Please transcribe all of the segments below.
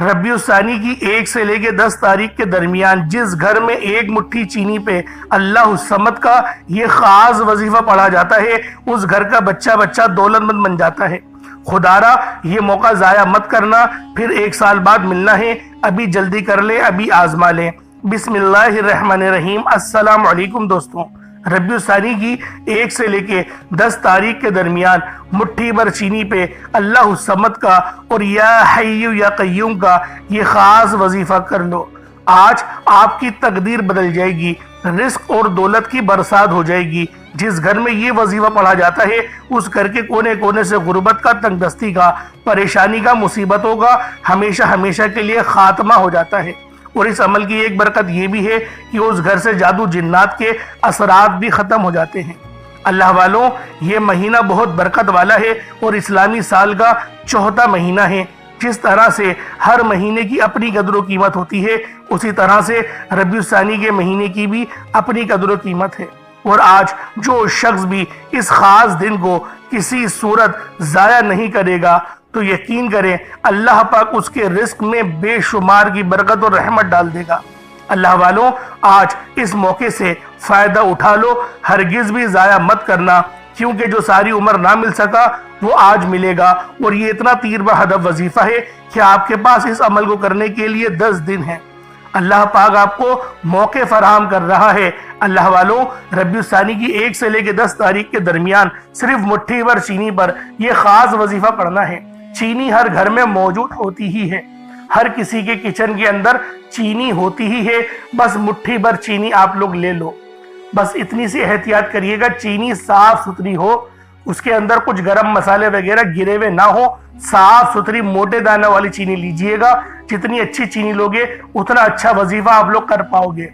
ربیع الثانی کی 1 سے لے کے 10 تاریخ کے درمیان جس گھر میں 1 مٹھی چینی پہ اللہ الصمد کا یہ خاص وظیفہ پڑھا جاتا ہے، اس گھر کا بچہ دولت مند بن جاتا ہے۔ خدارا یہ موقع ضائع مت کرنا، پھر 1 سال بعد ملنا ہے، ابھی جلدی کر لیں، ابھی آزما لیں۔ بسم اللہ الرحمن الرحیم۔ السلام علیکم دوستوں، ربیع الثانی کی 1 سے لے کے 10 تاریخ کے درمیان مٹھی بھر چینی پہ اللہ الصمد کا اور یا حی یا قیوم کا یہ خاص وظیفہ کر لو۔ آج آپ کی تقدیر بدل جائے گی، رزق اور دولت کی برسات ہو جائے گی۔ جس گھر میں یہ وظیفہ پڑھا جاتا ہے اس گھر کے کونے کونے سے غربت کا، تنگ دستی کا، پریشانی کا، مصیبتوں کا ہمیشہ کے لیے خاتمہ ہو جاتا ہے۔ اور اس عمل کی ایک برکت یہ بھی ہے کہ اس گھر سے جادو جنات کے اثرات بھی ختم ہو جاتے ہیں۔ اللہ والوں، یہ مہینہ بہت برکت والا ہے اور اسلامی سال کا 4تھا مہینہ ہے۔ جس طرح سے ہر مہینے کی اپنی قدر و قیمت ہوتی ہے، اسی طرح سے ربیع الثانی کے مہینے کی بھی اپنی قدر و قیمت ہے۔ اور آج جو شخص بھی اس خاص دن کو کسی صورت ضائع نہیں کرے گا تو یقین کریں اللہ پاک اس کے رزق میں بے شمار کی برکت اور رحمت ڈال دے گا۔ اللہ والوں، آج اس موقع سے فائدہ اٹھا لو، ہرگز بھی ضائع مت کرنا، کیونکہ جو ساری عمر نہ مل سکا وہ آج ملے گا۔ اور یہ اتنا تیر بہ ہدف وظیفہ ہے کہ آپ کے پاس اس عمل کو کرنے کے لیے 10 دن ہیں۔ اللہ پاک آپ کو موقع فراہم کر رہا ہے۔ اللہ والوں، ربیع الثانی کی 1 سے لے کے 10 تاریخ کے درمیان صرف مٹھی بھر چینی پر یہ خاص وظیفہ پڑھنا ہے۔ چینی ہر گھر میں موجود ہوتی ہی ہے، ہر کسی کے کچن کے اندر چینی ہوتی ہی ہے، بس مٹھی بھر چینی آپ لوگ لے لو۔ بس اتنی سی احتیاط کریے گا، چینی صاف ستھری ہو، اس کے اندر کچھ گرم مسالے وغیرہ گرے ہوئے نہ ہو، صاف ستھری موٹے دانے والی چینی لیجئے گا۔ جتنی اچھی چینی لوگے اتنا اچھا وظیفہ آپ لوگ کر پاؤ گے،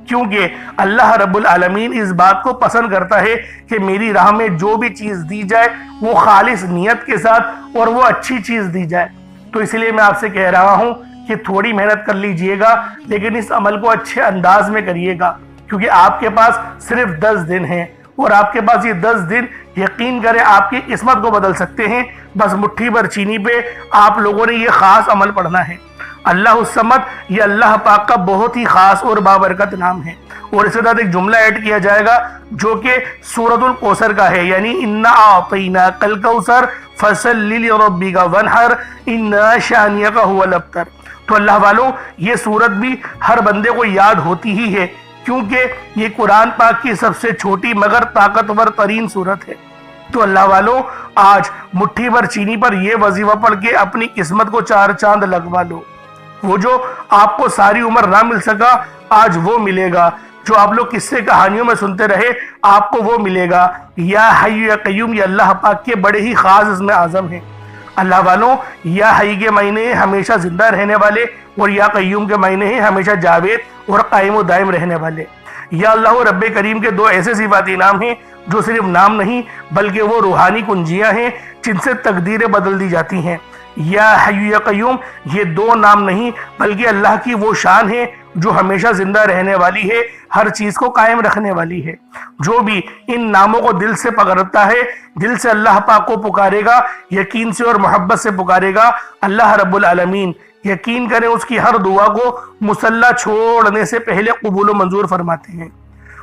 کیونکہ اللہ رب العالمین اس بات کو پسند کرتا ہے کہ میری راہ میں جو بھی چیز دی جائے وہ خالص نیت کے ساتھ اور وہ اچھی چیز دی جائے۔ تو اس لیے میں آپ سے کہہ رہا ہوں کہ تھوڑی محنت کر لیجئے گا، لیکن اس عمل کو اچھے انداز میں کریے گا، کیونکہ آپ کے پاس صرف 10 دن ہیں اور آپ کے پاس یہ 10 دن یقین کریں آپ کی قسمت کو بدل سکتے ہیں۔ بس مٹھی بھر چینی پہ آپ لوگوں نے یہ خاص عمل پڑھنا ہے۔ اللہ الصمد یہ اللہ پاک کا بہت ہی خاص اور بابرکت نام ہے، اور اس کے ساتھ ایک جملہ ایڈ کیا جائے گا جو کہ سورۃ الکوثر کا ہے، یعنی انا اعطیناک الکوثر فصلی لربک وانحر ان شانئک هو الابتر۔ تو اللہ والوں، یہ سورت بھی ہر بندے کو یاد ہوتی ہی ہے، کیونکہ یہ قرآن پاک کی سب سے چھوٹی مگر طاقتور ترین سورت ہے۔ تو اللہ والوں، آج مٹھی بھر چینی پر یہ وظیفہ پڑھ کے اپنی قسمت کو 4 چاند لگوا لو۔ وہ جو آپ کو ساری عمر نہ مل سکا آج وہ ملے گا، جو آپ لوگ قصے کہانیوں میں سنتے رہے آپ کو وہ ملے گا۔ یا حی یا قیوم یہ اللہ پاک کے بڑے ہی خاص اسم اعظم ہیں۔ اللہ والوں، یا حی کے معنی ہیں ہمیشہ زندہ رہنے والے، اور یا قیوم کے معنی ہیں ہمیشہ جاوید اور قائم و دائم رہنے والے۔ یا اللہ رب کریم کے 2 ایسے صفاتی نام ہیں جو صرف نام نہیں بلکہ وہ روحانی کنجیاں ہیں جن سے تقدیریں بدل دی جاتی ہیں۔ یا حی یا قیوم یہ 2 نام نہیں بلکہ اللہ کی وہ شان ہے جو ہمیشہ زندہ رہنے والی ہے، ہر چیز کو قائم رکھنے والی ہے۔ جو بھی ان ناموں کو دل سے پکڑتا ہے، دل سے اللہ پاک کو پکارے گا، یقین سے اور محبت سے پکارے گا، اللہ رب العالمین یقین کریں اس کی ہر دعا کو مصلی چھوڑنے سے پہلے قبول و منظور فرماتے ہیں۔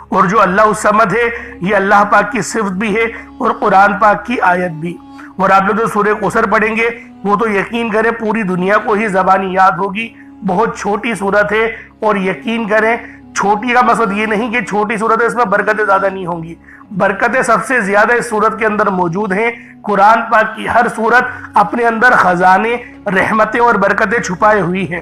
اور جو اللہ الصمد ہے یہ اللہ پاک کی صفت بھی ہے اور قرآن پاک کی آیت بھی۔ اور آپ لوگ جو سورہ کوثر پڑھیں گے وہ تو یقین کریں پوری دنیا کو ہی زبانی یاد ہوگی۔ بہت چھوٹی سورت ہے، اور یقین کریں چھوٹی کا مقصد یہ نہیں کہ چھوٹی سورت ہے اس میں برکتیں زیادہ نہیں ہوں گی، برکتیں سب سے زیادہ اس سورت کے اندر موجود ہیں۔ قرآن پاک کی ہر سورت اپنے اندر خزانے، رحمتیں اور برکتیں چھپائے ہوئی ہیں۔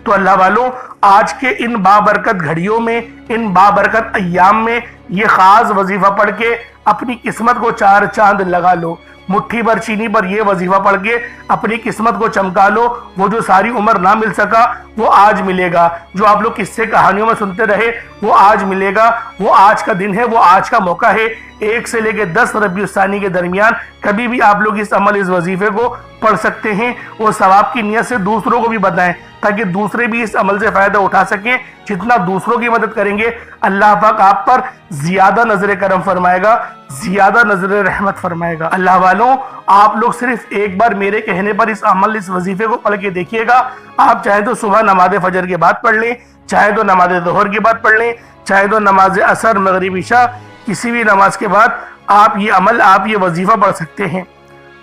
تو اللہ والوں، آج کے ان بابرکت گھڑیوں میں، ان بابرکت ایام میں یہ خاص وظیفہ پڑھ کے اپنی قسمت کو 4 چاند لگا لو۔ مٹھی بھر چینی پر یہ وظیفہ پڑھ کے اپنی قسمت کو چمکا لو۔ وہ جو ساری عمر نہ مل سکا وہ آج ملے گا، جو آپ لوگ قصے کہانیوں میں سنتے رہے وہ آج ملے گا، وہ آج کا دن ہے، وہ آج کا موقع ہے۔ 1 سے لے کے 10 ربیع الثانی کے درمیان کبھی بھی آپ لوگ اس عمل، اس وظیفے کو پڑھ سکتے ہیں اور ثواب کی نیت سے دوسروں کو بھی بتائیں تاکہ دوسرے بھی اس عمل سے فائدہ اٹھا سکیں۔ جتنا دوسروں کی مدد کریں گے اللہ پاک آپ پر زیادہ نظر کرم فرمائے گا، زیادہ نظر رحمت فرمائے گا۔ اللہ والوں، آپ لوگ صرف ایک بار میرے کہنے پر اس عمل، اس وظیفے کو پڑھ کے دیکھیے گا۔ آپ چاہے تو صبح نماز فجر کے بعد پڑھ لیں، چاہے تو نماز ظہر کے بعد پڑھ لیں، چاہے تو نماز عصر، مغرب، عشاء، کسی بھی نماز کے بعد آپ یہ عمل، آپ یہ وظیفہ پڑھ سکتے ہیں۔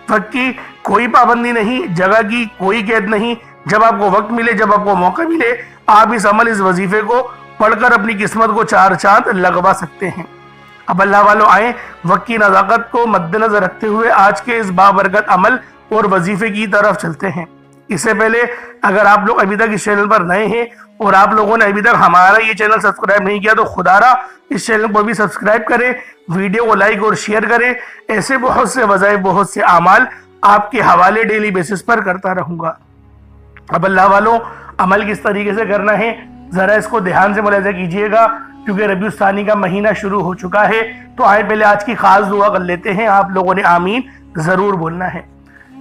وقت کی کوئی پابندی نہیں، جگہ کی کوئی قید نہیں۔ جب آپ کو وقت ملے، جب آپ کو موقع ملے، آپ اس عمل، اس وظیفے کو پڑھ کر اپنی قسمت کو 4 چاند لگوا سکتے ہیں۔ اب اللہ والوں آئیں، وقت کی نزاکت کو مد نظر رکھتے ہوئے آج کے اس بابرکت عمل اور وظیفے کی طرف چلتے ہیں۔ اس سے پہلے اگر آپ لوگ ابھی تک اس چینل پر نئے ہیں اور آپ لوگوں نے ابھی تک ہمارا یہ چینل سبسکرائب نہیں کیا تو خدا را اس چینل کو بھی سبسکرائب کریں، ویڈیو کو لائک اور شیئر کریں۔ ایسے بہت سے وظائف، بہت سے اعمال آپ کے حوالے ڈیلی بیسس پر کرتا رہوں گا۔ اب اللہ والوں، عمل کس طریقے سے کرنا ہے ذرا اس کو دھیان سے ملاحظہ کیجئے گا، کیونکہ ربیع الثانی کا مہینہ شروع ہو چکا ہے۔ تو آئے پہلے آج کی خاص دعا کر لیتے ہیں۔ آپ لوگوں نے آمین ضرور بولنا ہے۔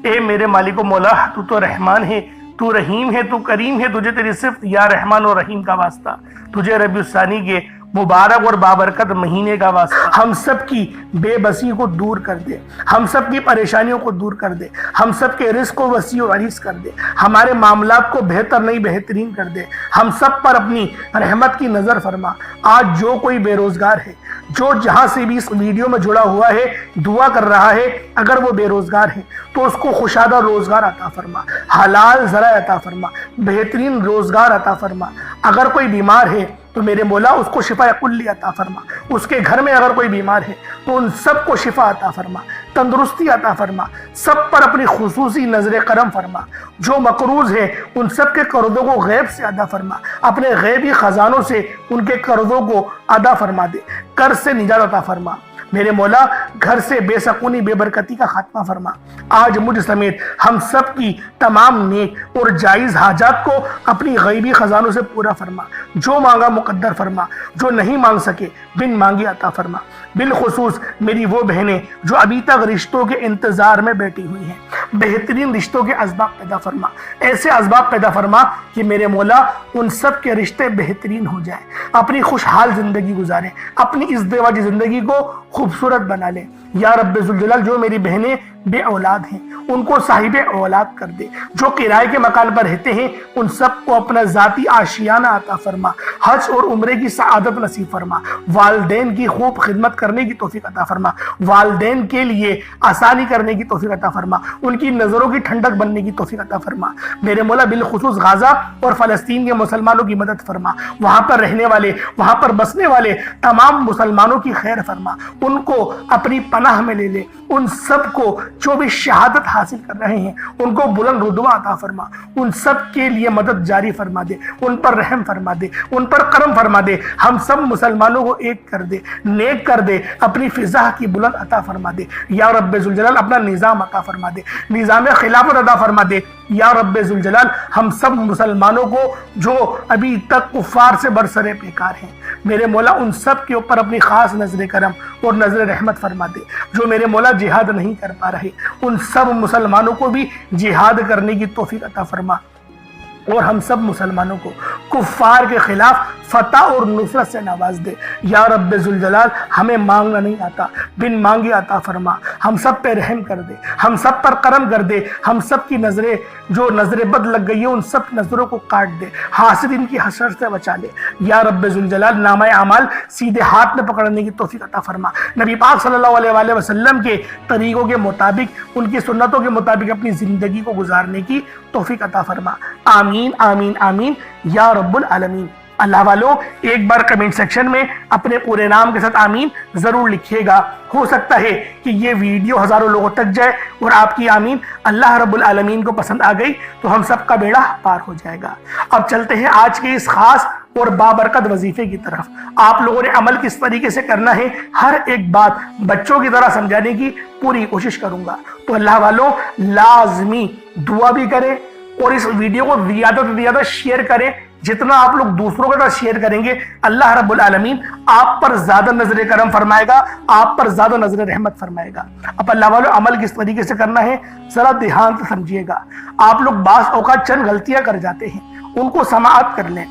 اے میرے مالک و مولا، تو تو رحمان ہے، تو رحیم ہے، تو کریم ہے، تجھے تیری صفت یا رحمان و رحیم کا واسطہ، تجھے ربیع الثانی کے مبارک اور بابرکت مہینے کا واسطہ۔ ہم سب کی بے بسی کو دور کر دے، ہم سب کی پریشانیوں کو دور کر دے، ہم سب کے رزق کو وسیع و عریض کر دے، ہمارے معاملات کو بہتر نہیں بہترین کر دے، ہم سب پر اپنی رحمت کی نظر فرما۔ آج جو کوئی بے روزگار ہے، جو جہاں سے بھی اس ویڈیو میں جڑا ہوا ہے، دعا کر رہا ہے، اگر وہ بے روزگار ہے تو اس کو خوشادہ روزگار عطا فرما، حلال ذرائع عطا فرما، بہترین روزگار عطا فرما۔ اگر کوئی بیمار ہے تو میرے مولا اس کو شفا کلی عطا فرما۔ اس کے گھر میں اگر کوئی بیمار ہے تو ان سب کو شفا عطا فرما، تندرستی عطا فرما، سب پر اپنی خصوصی نظر کرم فرما۔ جو مقروض ہے ان سب کے قرضوں کو غیب سے ادا فرما، اپنے غیبی خزانوں سے ان کے قرضوں کو ادا فرما دے، قرض سے نجات عطا فرما۔ میرے مولا گھر سے بے سکونی، بے برکتی کا خاتمہ فرما۔ آج مجھ سمیت ہم سب کی تمام نیک اور جائز حاجات کو اپنی غیبی خزانوں سے پورا فرما۔ جو مانگا مقدر فرما، جو نہیں مانگ سکے بن مانگی عطا فرما۔ بالخصوص میری وہ بہنیں جو ابھی تک رشتوں کے انتظار میں بیٹھی ہوئی ہیں، بہترین رشتوں کے اسباب پیدا فرما، ایسے اسباب پیدا فرما کہ میرے مولا ان سب کے رشتے بہترین ہو جائیں، اپنی خوشحال زندگی گزاریں، اپنی ازدواجی زندگی کو خوبصورت بنا لیں۔ یا رب ذوالجلال، جو میری بہنیں بے اولاد ہیں ان کو صاحب اولاد کر دے، جو کرائے کے مکان پر رہتے ہیں ان سب کو اپنا ذاتی آشیانہ عطا فرما، حج اور عمرے کی سعادت نصیب فرما، والدین کی خوب خدمت کرنے کی توفیق عطا فرما، والدین کے لیے آسانی کرنے کی توفیق عطا فرما، ان کی نظروں کی ٹھنڈک بننے کی توفیق عطا فرما۔ میرے مولا بالخصوص غزہ اور فلسطین کے مسلمانوں کی مدد فرما، وہاں پر رہنے والے، وہاں پر بسنے والے تمام مسلمانوں کی خیر فرما، ان کو اپنی پناہ میں لے لے، ان سب کو جو بھی شہادت حاصل کر رہے ہیں ان کو بلند رتبہ عطا فرما، ان سب کے لیے مدد جاری فرما دے، ان پر رحم فرما دے، ان پر کرم فرما دے، ہم سب مسلمانوں کو ایک کر دے، نیک کر دے، اپنی فضا کی بلند عطا فرما دے۔ یا رب ذوالجلال اپنا نظام عطا فرما دے، نظام خلافت عطا فرما دے۔ یا رب ذوالجلال ہم سب مسلمانوں کو جو ابھی تک کفار سے برسرے پیکار ہیں، میرے مولا ان سب کے اوپر اپنی خاص نظر کرم اور نظر رحمت فرما دے۔ جو میرے مولا جہاد نہیں کر پا رہے ان سب مسلمانوں کو بھی جہاد کرنے کی توفیق عطا فرما، اور ہم سب مسلمانوں کو کفار کے خلاف فتح اور نصرت سے نواز دے۔ یا رب ذوالجلال ہمیں مانگنا نہیں آتا، بن مانگے عطا فرما، ہم سب پہ رحم کر دے، ہم سب پر کرم کر دے، ہم سب کی نظریں جو نظر بد لگ گئی ہے ان سب نظروں کو کاٹ دے، حاسدین کی حسد سے بچا لے۔ یا رب ذوالجلال نامہ اعمال سیدھے ہاتھ میں پکڑنے کی توفیق عطا فرما، نبی پاک صلی اللہ علیہ وآلہ وسلم کے طریقوں کے مطابق، ان کی سنتوں کے مطابق اپنی زندگی کو گزارنے کی توفیق عطا فرما۔ آمین آمین آمین یا رب العالمین۔ اللہ والوں ایک بار کمنٹ سیکشن میں اپنے پورے نام کے ساتھ آمین ضرور لکھیے گا، ہو سکتا ہے کہ یہ ویڈیو ہزاروں لوگوں تک جائے اور آپ کی آمین اللہ رب العالمین کو پسند آ گئی تو ہم سب کا بیڑا پار ہو جائے گا۔ اب چلتے ہیں آج کے اس خاص اور بابرکت وظیفے کی طرف۔ آپ لوگوں نے عمل کس طریقے سے کرنا ہے ہر ایک بات بچوں کی طرح سمجھانے کی پوری کوشش کروں گا، تو اللہ والوں لازمی دعا بھی کریں اور اس ویڈیو کو زیادہ سے زیادہ شیئر کریں جتنا آپ لوگ دوسروں کے ساتھ شیئر کریں گے اللہ رب العالمین آپ پر زیادہ نظر کرم فرمائے گا، آپ پر زیادہ نظر رحمت فرمائے گا۔ اب اللہ والوں عمل کس طریقے سے کرنا ہے ذرا دھیان سے سمجھیے گا۔ آپ لوگ بعض اوقات چند غلطیاں کر جاتے ہیں، ان کو سماعت کر لیں۔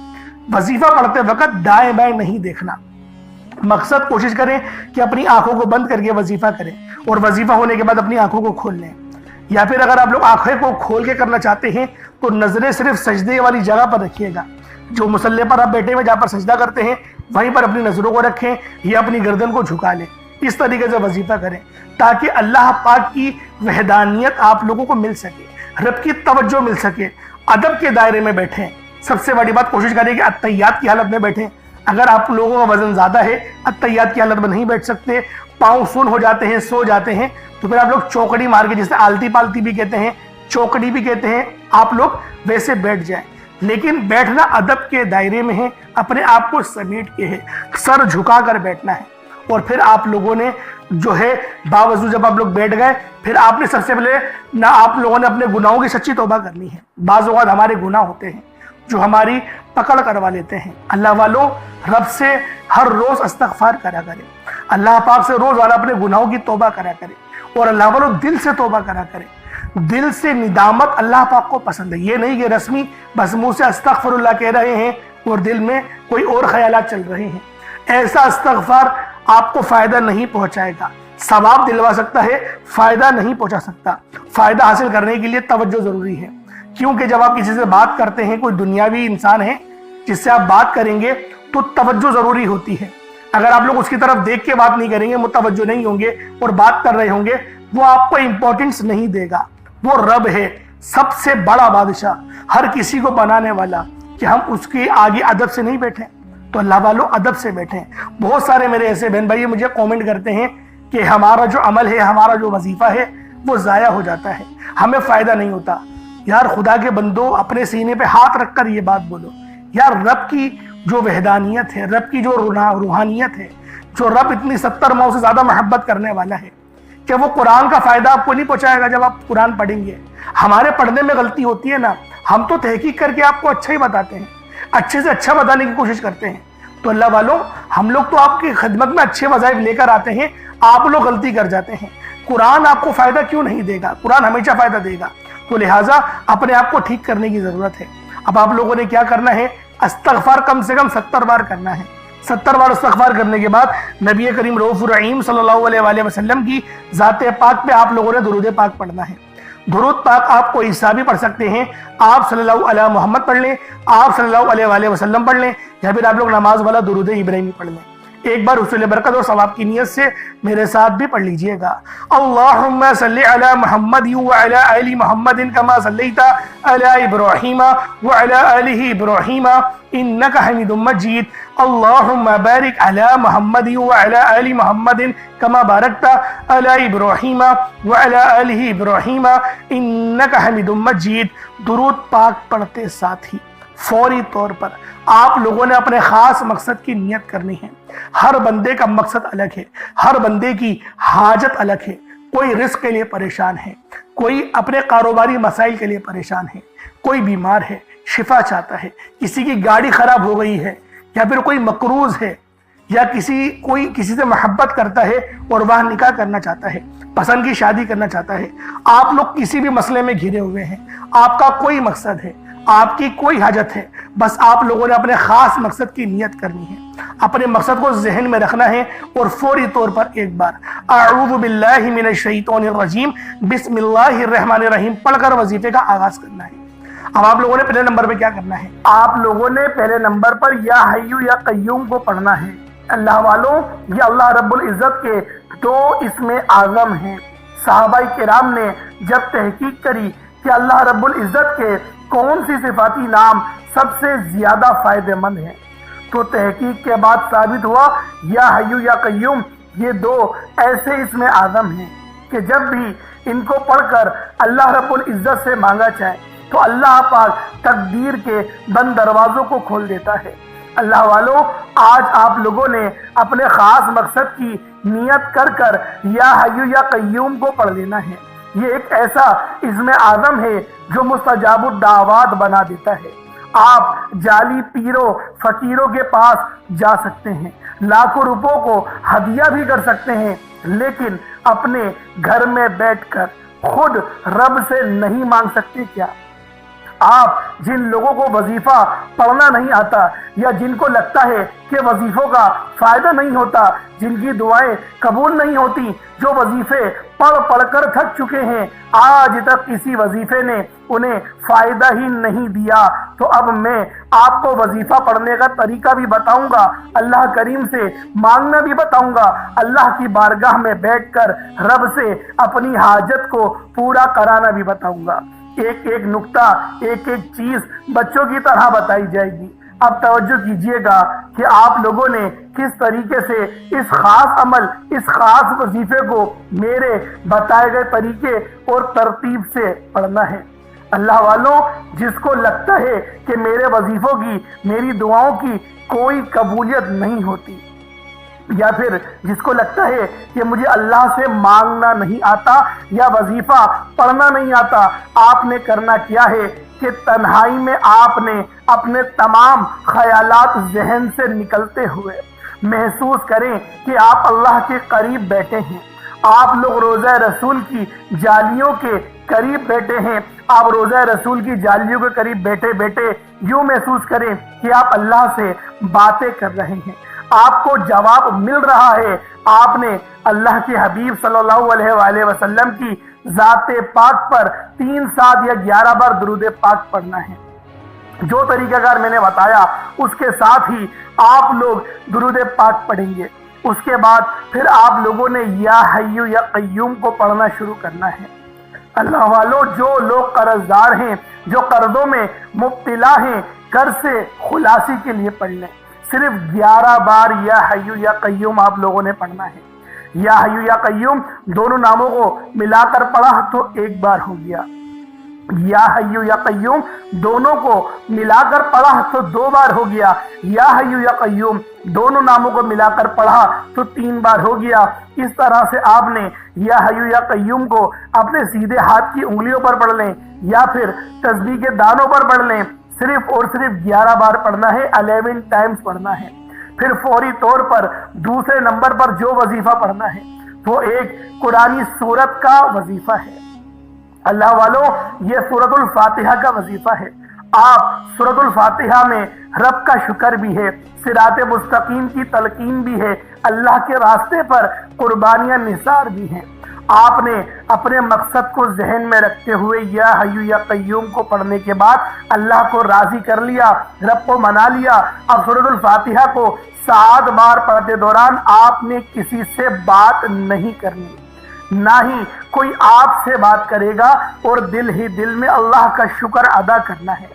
وظیفہ پڑھتے وقت دائیں بائیں نہیں دیکھنا، مقصد کوشش کریں کہ اپنی آنکھوں کو بند کر کے وظیفہ کریں، اور وظیفہ ہونے کے بعد اپنی آنکھوں کو کھول لیں۔ یا پھر اگر آپ لوگ آنکھیں کو کھول کے کرنا چاہتے ہیں تو نظریں صرف سجدے والی جگہ پر رکھیے گا، جو مصلی پر آپ بیٹھے ہوئے جہاں پر سجدہ کرتے ہیں وہیں پر اپنی نظروں کو رکھیں یا اپنی گردن کو جھکا لیں۔ اس طریقے سے وظیفہ کریں تاکہ اللہ پاک کی وحدانیت آپ لوگوں کو مل سکے، رب کی توجہ مل سکے۔ ادب کے دائرے میں بیٹھیں۔ سب سے بڑی بات کوشش کریں کہ التحیات کی حالت میں بیٹھیں۔ اگر آپ لوگوں کا وزن زیادہ ہے، التحیات کی حالت میں نہیں بیٹھ سکتے، پاؤں سن ہو جاتے ہیں، سو جاتے ہیں، تو پھر آپ لوگ چوکڑی مار کے، جسے آلتی پالتی بھی کہتے ہیں، چوکڑی بھی کہتے ہیں، آپ لوگ ویسے بیٹھ جائیں۔ لیکن بیٹھنا ادب کے دائرے میں ہے، اپنے آپ کو سمیٹ کے ہے، سر جھکا کر بیٹھنا ہے۔ اور پھر آپ لوگوں نے جو ہے باوضو جب آپ لوگ بیٹھ گئے، پھر آپ نے سب سے پہلے نہ آپ لوگوں نے اپنے گناہوں کی سچی توبہ کرنی ہے۔ بعض اوقات ہمارے گناہ ہوتے ہیں جو ہماری پکڑ کروا لیتے ہیں۔ اللہ والوں رب سے ہر روز استغفار کرا کرے، اللہ پاک سے روز والا اپنے گناہوں کی توبہ کرا کرے، اور اللہ والوں دل سے توبہ کرا کرے۔ دل سے ندامت اللہ پاک کو پسند ہے، یہ نہیں کہ رسمی بس منہ سے استغفر اللہ کہہ رہے ہیں اور دل میں کوئی اور خیالات چل رہے ہیں۔ ایسا استغفار آپ کو فائدہ نہیں پہنچائے گا، ثواب دلوا سکتا ہے، فائدہ نہیں پہنچا سکتا۔ فائدہ حاصل کرنے کے لیے توجہ ضروری ہے، کیونکہ جب آپ کسی سے بات کرتے ہیں، کوئی دنیاوی انسان ہے جس سے آپ بات کریں گے تو توجہ ضروری ہوتی ہے۔ اگر آپ لوگ اس کی طرف دیکھ کے بات نہیں کریں گے، متوجہ نہیں ہوں گے اور بات کر رہے ہوں گے، وہ آپ کو امپورٹنس نہیں دے گا۔ وہ رب ہے، سب سے بڑا بادشاہ، ہر کسی کو بنانے والا، کہ ہم اس کے آگے ادب سے نہیں بیٹھیں۔ تو اللہ والوں ادب سے بیٹھیں۔ بہت سارے میرے ایسے بہن بھائی مجھے کومنٹ کرتے ہیں کہ ہمارا جو عمل ہے، ہمارا جو وظیفہ ہے وہ ضائع ہو جاتا ہے، ہمیں فائدہ نہیں ہوتا۔ یار خدا کے بندو، اپنے سینے پہ ہاتھ رکھ کر یہ بات بولو، یار رب کی جو وحدانیت ہے، رب کی جو روحانیت ہے، جو رب اتنی 70 ماؤں سے زیادہ محبت کرنے والا ہے، کہ وہ قرآن کا فائدہ آپ کو نہیں پہنچائے گا جب آپ قرآن پڑھیں گے۔ ہمارے پڑھنے میں غلطی ہوتی ہے نا، ہم تو تحقیق کر کے آپ کو اچھا ہی بتاتے ہیں، اچھے سے اچھا بتانے کی کوشش کرتے ہیں۔ تو اللہ والوں، ہم لوگ تو آپ کی خدمت میں اچھے وظائف لے کر آتے ہیں، آپ لوگ غلطی کر جاتے ہیں۔ قرآن آپ کو فائدہ کیوں نہیں دے گا؟ قرآن ہمیشہ فائدہ دے گا۔ تو لہٰذا اپنے آپ کو ٹھیک کرنے کی ضرورت ہے۔ اب آپ لوگوں نے کیا کرنا ہے؟ استغفار کم سے کم 70 بار کرنا ہے۔ 70 بار استغفار کرنے کے بعد نبی کریم رؤوف الرحیم صلی اللہ علیہ وآلہ وسلم کی ذات پاک پہ آپ لوگوں نے درود پاک پڑھنا ہے۔ درود پاک آپ کو عیسیٰ بھی پڑھ سکتے ہیں، آپ صلی اللہ علیہ محمد پڑھ لیں، آپ صلی اللہ علیہ وآلہ وسلم پڑھ لیں، یا پھر آپ لوگ نماز والا درود ابراہیمی پڑھ لیں۔ ایک بار حصول برکت اور ثواب کی نیت سے میرے ساتھ بھی پڑھ لیجئے گا۔ اللہم صلی علی محمد وعلی آل محمد کما صلیت علی ابراہیم وعلی آل ابراہیم انک حمید مجید۔ اللہم بارک علی محمد وعلی آل محمد کما بارکت علی ابراہیم وعلی آل ابراہیم انک حمید مجید۔ درود پاک پڑھتے ساتھ ہی فوری طور پر آپ لوگوں نے اپنے خاص مقصد کی نیت کرنی ہے۔ ہر بندے کا مقصد الگ ہے، ہر بندے کی حاجت الگ ہے۔ کوئی رزق کے لیے پریشان ہے، کوئی اپنے کاروباری مسائل کے لیے پریشان ہے، کوئی بیمار ہے، شفا چاہتا ہے، کسی کی گاڑی خراب ہو گئی ہے، یا پھر کوئی مقروض ہے، یا کوئی کسی سے محبت کرتا ہے اور وہ نکاح کرنا چاہتا ہے، پسند کی شادی کرنا چاہتا ہے۔ آپ لوگ کسی بھی مسئلے میں گھرے ہوئے ہیں، آپ کا کوئی مقصد ہے، آپ کی کوئی حاجت ہے، بس آپ لوگوں نے اپنے خاص مقصد کی نیت کرنی ہے، اپنے مقصد کو ذہن میں رکھنا ہے، اور فوری طور پر ایک بار اعوذ باللہ من الشیطان الرجیم بسم اللہ الرحمن الرحیم پڑھ کر وظیفے کا آغاز کرنا ہے۔ اب آپ لوگوں نے پہلے نمبر پہ کیا کرنا ہے؟ آپ لوگوں نے پہلے نمبر پر یا حیو یا قیوم کو پڑھنا ہے۔ اللہ والوں، یہ اللہ رب العزت کے 2 اسم اعظم ہیں۔ صحابہ کرام نے جب تحقیق کری کہ اللہ رب العزت کے کون سی صفاتی نام سب سے زیادہ فائدہ مند ہیں، تو تحقیق کے بعد ثابت ہوا یا حیو یا قیوم یہ 2 ایسے اسم اعظم ہیں کہ جب بھی ان کو پڑھ کر اللہ رب العزت سے مانگا جائے تو اللہ پاک تقدیر کے بند دروازوں کو کھول دیتا ہے۔ اللہ والوں، آج آپ لوگوں نے اپنے خاص مقصد کی نیت کر کر یا حیو یا قیوم کو پڑھ لینا ہے۔ یہ ایک ایسا اسم اعظم ہے جو مستجاب الدعوات بنا دیتا ہے۔ آپ جعلی پیروں فقیروں کے پاس جا سکتے ہیں، لاکھوں روپوں کو ہدیہ بھی کر سکتے ہیں، لیکن اپنے گھر میں بیٹھ کر خود رب سے نہیں مانگ سکتے کیا؟ آپ جن لوگوں کو وظیفہ پڑھنا نہیں آتا، یا جن کو لگتا ہے کہ وظیفوں کا فائدہ نہیں ہوتا، جن کی دعائیں قبول نہیں ہوتی، جو وظیفے پڑھ پڑھ کر تھک چکے ہیں، آج تک کسی وظیفے نے انہیں فائدہ ہی نہیں دیا، تو اب میں آپ کو وظیفہ پڑھنے کا طریقہ بھی بتاؤں گا، اللہ کریم سے مانگنا بھی بتاؤں گا، اللہ کی بارگاہ میں بیٹھ کر رب سے اپنی حاجت کو پورا کرانا بھی بتاؤں گا۔ ایک ایک نقطہ، ایک ایک چیز بچوں کی طرح بتائی جائے گی۔ اب توجہ کیجئے گا کہ آپ لوگوں نے کس طریقے سے اس خاص عمل، اس خاص وظیفے کو میرے بتائے گئے طریقے اور ترتیب سے پڑھنا ہے۔ اللہ والوں، جس کو لگتا ہے کہ میرے وظیفوں کی، میری دعاؤں کی کوئی قبولیت نہیں ہوتی، یا پھر جس کو لگتا ہے کہ مجھے اللہ سے مانگنا نہیں آتا یا وظیفہ پڑھنا نہیں آتا، آپ نے کرنا کیا ہے کہ تنہائی میں آپ نے اپنے تمام خیالات ذہن سے نکلتے ہوئے محسوس کریں کہ آپ اللہ کے قریب بیٹھے ہیں، آپ لوگ روضہ رسول کی جالیوں کے قریب بیٹھے ہیں، آپ روضہ رسول کی جالیوں کے قریب بیٹھے بیٹھے یوں محسوس کریں کہ آپ اللہ سے باتیں کر رہے ہیں، آپ کو جواب مل رہا ہے، آپ نے اللہ کے حبیب صلی اللہ علیہ وآلہ وسلم کی ذات پاک پر 3 7 یا 11 بار درود پاک پڑھنا ہے۔ جو طریقہ کار میں نے بتایا اس کے ساتھ ہی آپ لوگ درود پاک پڑھیں گے، اس کے بعد پھر آپ لوگوں نے یا حی یا قیوم کو پڑھنا شروع کرنا ہے۔ اللہ والوں، جو لوگ قرض دار ہیں، جو قرضوں میں مبتلا ہیں، قرض سے خلاصی کے لیے پڑھ لیں، صرف 11 بار یا حی یا قیوم آپ لوگوں نے پڑھنا ہے۔ یا حی یا قیوم دونوں ناموں کو ملا کر پڑھا تو 1 بار ہو گیا، یا حی یا قیوم دونوں کو ملا کر پڑھا تو 2 بار ہو گیا، یا حی یا قیوم دونوں ناموں کو ملا کر پڑھا تو 3 بار ہو گیا۔ اس طرح سے آپ نے یا حی یا قیوم کو اپنے سیدھے ہاتھ کی انگلیوں پر پڑھ لیں یا پھر تسبیح کے دانوں پر پڑھ لیں، صرف اور صرف 11 بار پڑھنا ہے، 11 ٹائمز پڑھنا ہے۔ پھر فوری طور پر دوسرے نمبر پر جو وظیفہ پڑھنا ہے وہ ایک قرآنی سورت کا وظیفہ ہے۔ اللہ والوں، یہ سورۃ الفاتحہ کا وظیفہ ہے۔ آپ سورۃ الفاتحہ میں رب کا شکر بھی ہے، صراط مستقیم کی تلقین بھی ہے، اللہ کے راستے پر قربانیاں نثار بھی ہیں۔ آپ نے اپنے مقصد کو ذہن میں رکھتے ہوئے یا حی یا قیوم کو پڑھنے کے بعد اللہ کو راضی کر لیا، رب کو منا لیا۔ اب سورۃ الفاتحہ کو 7 بار پڑھتے دوران آپ نے کسی سے بات نہیں کرنی، نہ ہی کوئی آپ سے بات کرے گا، اور دل ہی دل میں اللہ کا شکر ادا کرنا ہے۔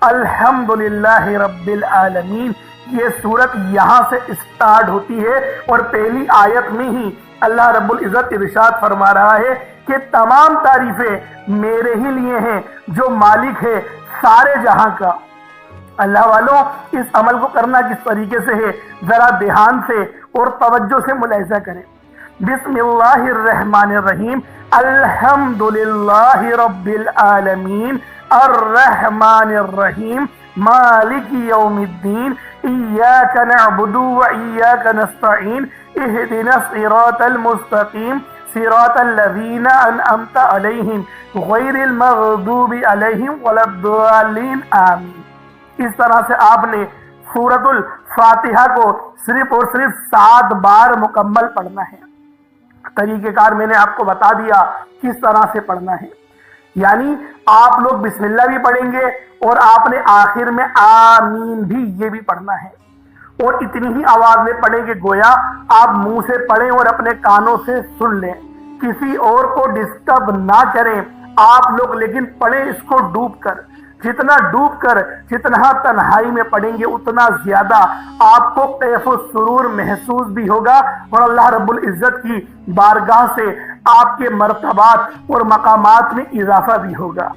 الحمدللہ رب العالمین، یہ سورت یہاں سے اسٹارٹ ہوتی ہے، اور پہلی آیت میں ہی اللہ رب العزت ارشاد فرما رہا ہے کہ تمام تعریفیں میرے ہی لیے ہیں جو مالک ہے سارے جہاں کا۔ اللہ والوں، اس عمل کو کرنا کس طریقے سے ہے ذرا دھیان سے اور توجہ سے ملاحظہ کریں۔ بسم اللہ الرحمن الرحیم، الحمدللہ رب العالمین، الرحمن الرحیم، مالک یوم الدین، ایاک نعبد و ایاک نستعین، اہدنا الصراط المستقیم، صراط الذین انعمت علیہم غیر المغضوب علیہم ولا الضالین، آمین۔ اس طرح سے آپ نے سورۃ الفاتحہ کو صرف اور صرف 7 بار مکمل پڑھنا ہے۔ طریقہ کار میں نے آپ کو بتا دیا کس طرح سے پڑھنا ہے، یعنی آپ لوگ بسم اللہ بھی پڑھیں گے اور آپ نے آخر میں آمین بھی یہ بھی پڑھنا ہے، اور اتنی ہی آواز میں پڑھیں کہ گویا آپ منہ سے پڑھیں اور اپنے کانوں سے سن لیں، کسی اور کو ڈسٹرب نہ کریں آپ لوگ، لیکن پڑھیں اس کو ڈوب کر۔ جتنا ڈوب کر، جتنا تنہائی میں پڑھیں گے اتنا زیادہ آپ کو کیف و سرور محسوس بھی ہوگا، اور اللہ رب العزت کی بارگاہ سے آپ کے مرتبات اور مقامات میں اضافہ بھی ہوگا۔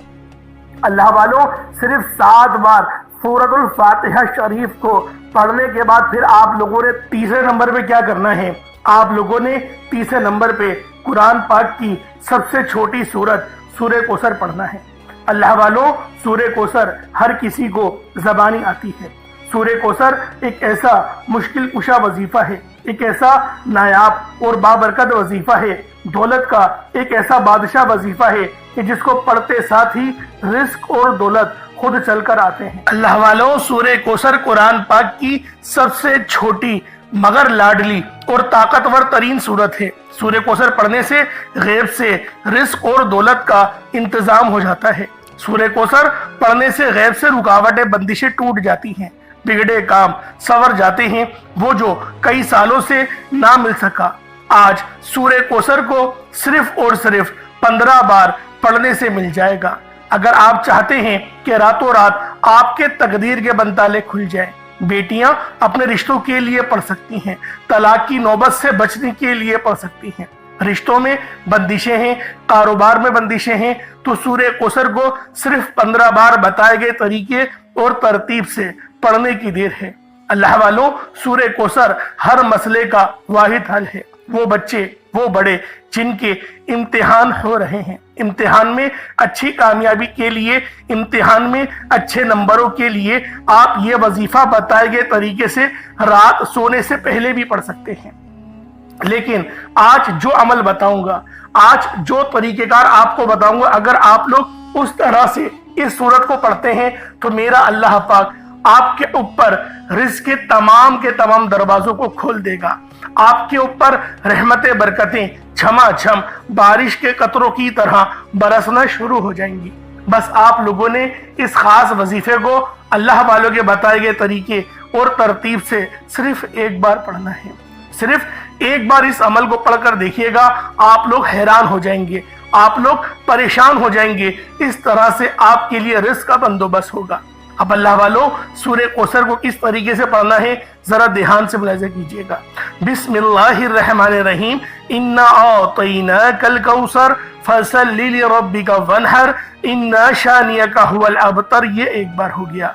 اللہ والوں، صرف 7 بار سورۃ الفاتحہ شریف کو پڑھنے کے بعد پھر آپ لوگوں نے تیسرے نمبر پہ کیا کرنا ہے؟ آپ لوگوں نے تیسرے نمبر پہ قرآن پاک کی سب سے چھوٹی سورت سورہ کوثر پڑھنا ہے۔ اللہ والوں، سورہ کوثر ہر کسی کو زبانی آتی ہے۔ سورہ کوثر ایک ایسا مشکل کشا وظیفہ ہے، ایک ایسا نایاب اور بابرکت وظیفہ ہے، دولت کا ایک ایسا بادشاہ وظیفہ ہے کہ جس کو پڑھتے ساتھ ہی رزق اور دولت خود چل کر آتے ہیں۔ اللہ والوں، سورہ کوثر قرآن پاک کی سب سے چھوٹی مگر لاڈلی اور طاقتور ترین سورت ہے۔ سورہ کوثر پڑھنے سے غیب سے رزق اور دولت کا انتظام ہو جاتا ہے۔ سورہ کوثر پڑھنے سے غیب سے رکاوٹیں بندشیں ٹوٹ جاتی ہیں، بگڑے کام سنور جاتے ہیں، وہ جو کئی سالوں سے نہ مل سکا آج سورہ کوثر کو صرف اور صرف 15 بار پڑھنے سے مل جائے گا۔ اگر آپ چاہتے ہیں کہ راتوں رات آپ کے تقدیر کے بنتالے کھل جائیں، بیٹیاں اپنے رشتوں کے لیے پڑھ سکتی ہیں، طلاق کی نوبت سے بچنے کے لیے پڑھ سکتی ہیں، رشتوں میں بندشیں ہیں، کاروبار میں بندشیں ہیں، تو سورہ کوثر کو صرف 15 بار بتائے گئے طریقے اور ترتیب سے پڑھنے کی دیر ہے۔ اللہ والوں، سورہ کوثر ہر مسئلے کا واحد حل ہے۔ وہ بچے، وہ بڑے جن کے امتحان ہو رہے ہیں، امتحان میں اچھی کامیابی کے لیے، امتحان میں اچھے نمبروں کے لیے آپ یہ وظیفہ بتائے گئے طریقے سے رات سونے سے پہلے بھی پڑھ سکتے ہیں۔ لیکن آج جو عمل بتاؤں گا، آج جو طریقہ کار آپ کو بتاؤں گا، اگر آپ لوگ اس طرح سے اس سورت کو پڑھتے ہیں تو میرا اللہ پاک آپ کے اوپر رزق کے تمام دروازوں کو کھول دے گا۔ آپ کے اوپر رحمتیں، برکتیں جھما جھم بارش کے قطروں کی طرح برسنا شروع ہو جائیں گی۔ بس آپ لوگوں نے اس خاص وظیفے کو اللہ والوں کے بتائے گئے طریقے اور ترتیب سے صرف ایک بار پڑھنا ہے۔ صرف ایک بار اس عمل کو پڑھ کر دیکھیے گا، آپ لوگ حیران ہو جائیں گے، آپ لوگ پریشان ہو جائیں گے، اس طرح سے آپ کے لیے رزق کا بندوبست ہوگا۔ اب اللہ والوں، سورہ کوثر کو کس طریقے سے پڑھنا ہے ذرا دھیان سے ملاحظہ کیجیے گا۔ بسم اللہ الرحمن الرحیم، انا اعطیناک الکوثر فصل لربک وانحر ان شانئک هو الابتر، یہ ایک بار ہو گیا۔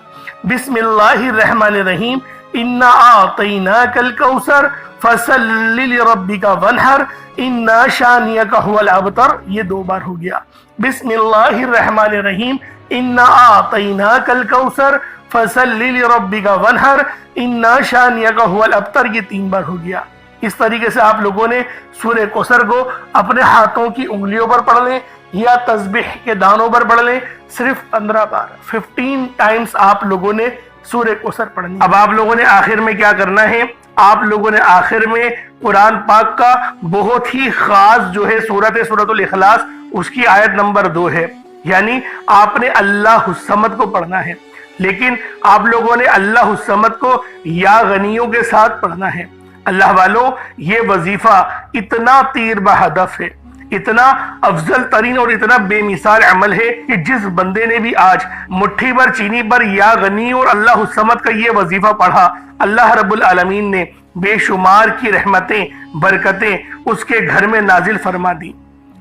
بسم اللہ الرحمن الرحیم، انا اعطیناک الکوثر فصل لربک وانحر ان شانئک هو الابتر، یہ دو بار ہو گیا۔ بسم اللہ الرحمن الرحیم، انا اعطیناک الکوثر فصل لربک وانحر ان شانئک هو الابتر، یہ 3 بار ہو گیا۔ اس طریقے سے آپ لوگوں نے سورہ کوثر کو اپنے ہاتھوں کی انگلیوں پر پڑھ لیں یا تسبیح کے دانوں پر پڑھ لیں، صرف 15 بار 15 ٹائمز آپ لوگوں نے سورہ کوثر پڑھنی۔ اب آپ لوگوں نے آخر میں کیا کرنا ہے، آپ لوگوں نے آخر میں قرآن پاک کا بہت ہی خاص جو ہے سورۃ الاخلاص، اس کی آیت نمبر 2 ہے، یعنی آپ نے اللہ الصمد کو پڑھنا ہے، لیکن آپ لوگوں نے اللہ الصمد کو یا غنیوں کے ساتھ پڑھنا ہے۔ اللہ والوں، یہ وظیفہ اتنا تیر بہدف ہے، اتنا افضل ترین اور اتنا بے مثال عمل ہے کہ جس بندے نے بھی آج مٹھی بھر چینی پر یا غنی اور اللہ الصمد کا یہ وظیفہ پڑھا، اللہ رب العالمین نے بے شمار کی رحمتیں، برکتیں اس کے گھر میں نازل فرما دی۔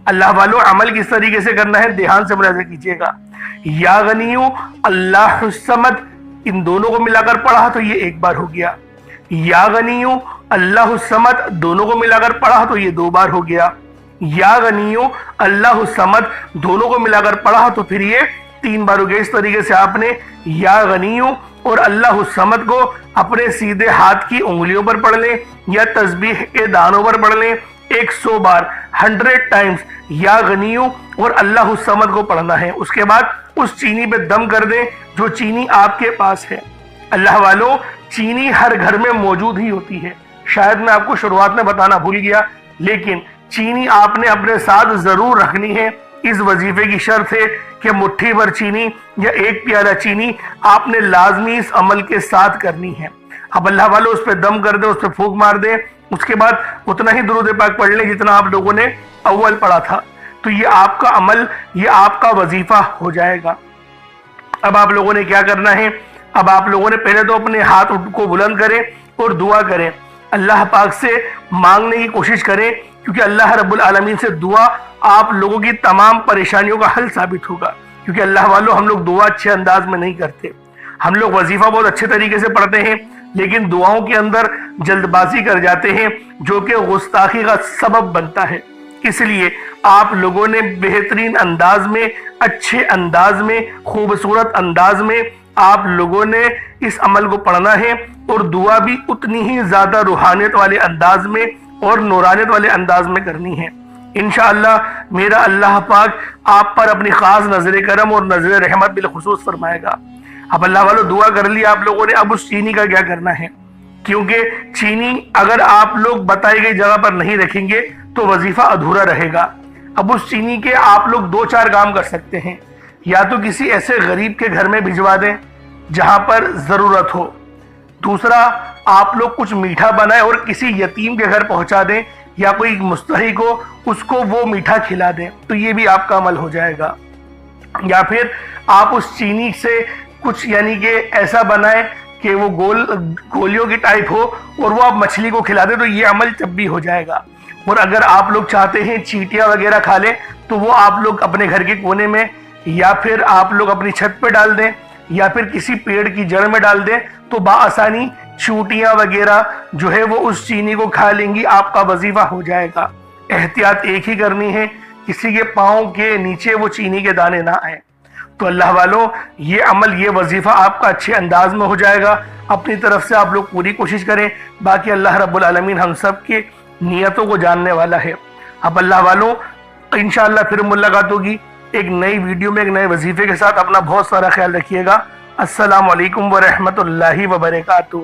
اللہ والوں، عمل کس طریقے سے کرنا ہے دھیان سے ملاحظہ کیجیے گا۔ یا غنیوں، اللہ الصمد، ان دونوں کو ملا کر پڑھا تو یہ ایک بار ہو گیا۔ یا غنیوں، اللہ الصمد، دونوں کو ملا کر پڑھا تو یہ 2 بار ہو گیا۔ یا غنیوں، اللہ الصمد، دونوں کو ملا کر پڑھا تو پھر یہ 3 بار ہو گیا۔ اس طریقے سے آپ نے یا غنیوں اور اللہ الصمد کو اپنے سیدھے ہاتھ کی انگلیوں پر پڑھ لیں یا تسبیح کے دانوں پر پڑھ لیں، 100 بار 100 ٹائمز یا غنیوں اور اللہ الصمد کو پڑھنا ہے۔ اس کے بعد اس چینی پہ دم کر دیں جو چینی آپ کے پاس ہے۔ اللہ والوں، چینی ہر گھر میں موجود ہی ہوتی ہے، شاید میں آپ کو شروعات میں بتانا بھول گیا، لیکن چینی آپ نے اپنے ساتھ ضرور رکھنی ہے۔ اس وظیفے کی شرط ہے کہ مٹھی بھر چینی یا 1 پیالہ چینی آپ نے لازمی اس عمل کے ساتھ کرنی ہے۔ اب اللہ والوں، اس پہ دم کر دیں، اس پہ پھونک مار دیں، اس کے بعد اتنا ہی درود پاک پڑھ لیں جتنا آپ لوگوں نے اول پڑھا تھا، تو یہ آپ کا عمل، یہ آپ کا وظیفہ ہو جائے گا۔ اب آپ لوگوں نے کیا کرنا ہے، اب آپ لوگوں نے پہلے تو اپنے ہاتھ کو بلند کریں اور دعا کریں، اللہ پاک سے مانگنے کی کوشش کریں، کیونکہ اللہ رب العالمین سے دعا آپ لوگوں کی تمام پریشانیوں کا حل ثابت ہوگا۔ کیونکہ اللہ والوں، ہم لوگ دعا اچھے انداز میں نہیں کرتے، ہم لوگ وظیفہ بہت اچھے طریقے سے پڑھتے ہیں، لیکن دعاؤں کے اندر جلد بازی کر جاتے ہیں جو کہ گستاخی کا سبب بنتا ہے۔ اس لیے آپ لوگوں نے بہترین انداز میں، اچھے انداز میں، خوبصورت انداز میں آپ لوگوں نے اس عمل کو پڑھنا ہے، اور دعا بھی اتنی ہی زیادہ روحانیت والے انداز میں اور نورانیت والے انداز میں کرنی ہے۔ انشاءاللہ میرا اللہ پاک آپ پر اپنی خاص نظر کرم اور نظر رحمت بالخصوص فرمائے گا۔ اب اللہ والو دعا کر لی آپ لوگوں نے، اب اس چینی کا کیا کرنا ہے؟ کیونکہ چینی اگر آپ لوگ بتائی گئی جگہ پر نہیں رکھیں گے تو وظیفہ ادھورا رہے گا۔ اب اس چینی کے آپ لوگ 2-4 کام کر سکتے ہیں، یا تو کسی ایسے غریب کے گھر میں بھجوا دیں جہاں پر ضرورت ہو، دوسرا آپ لوگ کچھ میٹھا بنائیں اور کسی یتیم کے گھر پہنچا دیں، یا کوئی مستحق ہو اس کو وہ میٹھا کھلا دیں، تو یہ بھی آپ کا عمل ہو جائے گا۔ یا پھر آپ اس چینی سے کچھ یعنی کہ ایسا بنائیں کہ وہ گولیوں کی ٹائپ ہو اور وہ آپ مچھلی کو کھلا دیں، تو یہ عمل جب بھی ہو جائے گا۔ اور اگر آپ لوگ چاہتے ہیں چیٹیاں وغیرہ کھا لیں تو وہ آپ لوگ اپنے گھر کے کونے میں یا پھر آپ لوگ اپنی چھت پہ ڈال دیں یا پھر کسی پیڑ کی جڑ میں ڈال دیں، تو بآسانی چیونٹیاں وغیرہ جو ہے وہ اس چینی کو کھا لیں گی، آپ کا وظیفہ ہو جائے گا۔ احتیاط ایک ہی کرنی ہے، کسی کے پاؤں کے نیچے وہ چینی کے دانے نہ آئیں۔ تو اللہ والوں یہ عمل، یہ وظیفہ آپ کا اچھے انداز میں ہو جائے گا۔ اپنی طرف سے آپ لوگ پوری کوشش کریں، باقی اللہ رب العالمین ہم سب کی نیتوں کو جاننے والا ہے۔ اب اللہ والوں انشاءاللہ پھر ملاقات ہوگی ایک نئی ویڈیو میں ایک نئے وظیفے کے ساتھ۔ اپنا بہت سارا خیال رکھیے گا۔ السلام علیکم ورحمۃ اللہ وبرکاتہ۔